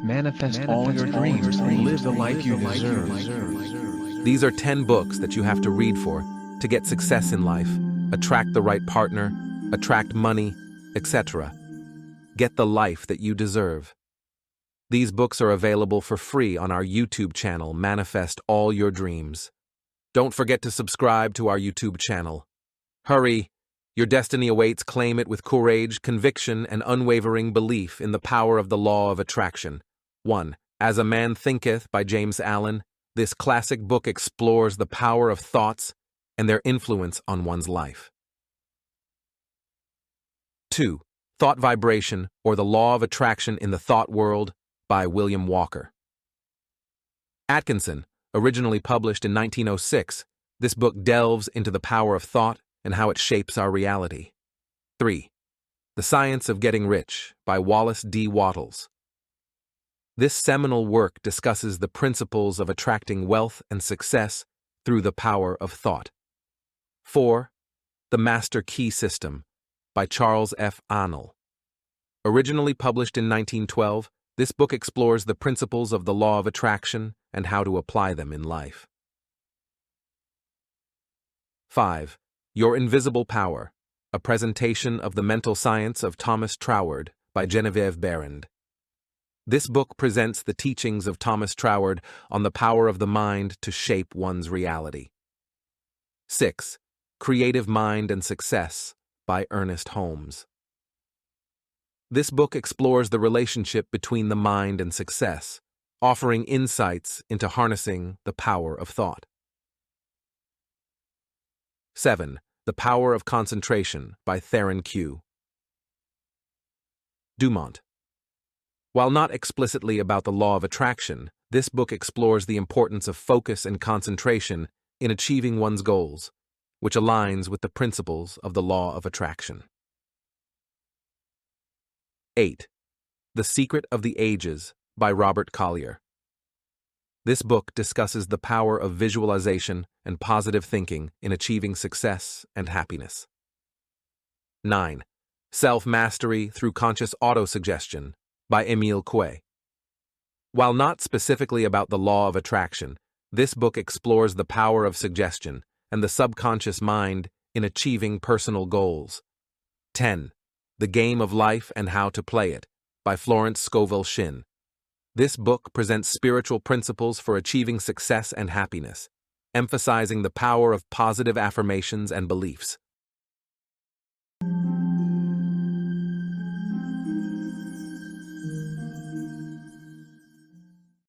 Manifest all your dreams and live the life you deserve. These are 10 books that you have to read to get success in life, attract the right partner, attract money, etc. Get the life that you deserve. These books are available for free on our YouTube channel, Manifest All Your Dreams. Don't forget to subscribe to our YouTube channel. Hurry! Your destiny awaits. Claim it with courage, conviction, and unwavering belief in the power of the law of attraction. 1. As a Man Thinketh by James Allen, this classic book explores the power of thoughts and their influence on one's life. 2. Thought Vibration, or the Law of Attraction in the Thought World by William Walker Atkinson. Originally published in 1906, this book delves into the power of thought and how it shapes our reality. 3. The Science of Getting Rich by Wallace D. Wattles. This seminal work discusses the principles of attracting wealth and success through the power of thought. 4. The Master Key System by Charles F. Arnold. Originally published in 1912, this book explores the principles of the law of attraction and how to apply them in life. 5. Your Invisible Power, a presentation of the mental science of Thomas Troward by Genevieve Barrand. This book presents the teachings of Thomas Troward on the power of the mind to shape one's reality. 6. Creative Mind and Success by Ernest Holmes. This book explores the relationship between the mind and success, offering insights into harnessing the power of thought. 7. The Power of Concentration by Theron Q. Dumont. While not explicitly about the law of attraction, this book explores the importance of focus and concentration in achieving one's goals, which aligns with the principles of the law of attraction. 8. The Secret of the Ages by Robert Collier. This book discusses the power of visualization and positive thinking in achieving success and happiness. 9. Self-Mastery Through Conscious Autosuggestion by Émile Coué. While not specifically about the law of attraction, this book explores the power of suggestion and the subconscious mind in achieving personal goals. 10. The Game of Life and How to Play It by Florence Scovel Shinn. This book presents spiritual principles for achieving success and happiness, emphasizing the power of positive affirmations and beliefs.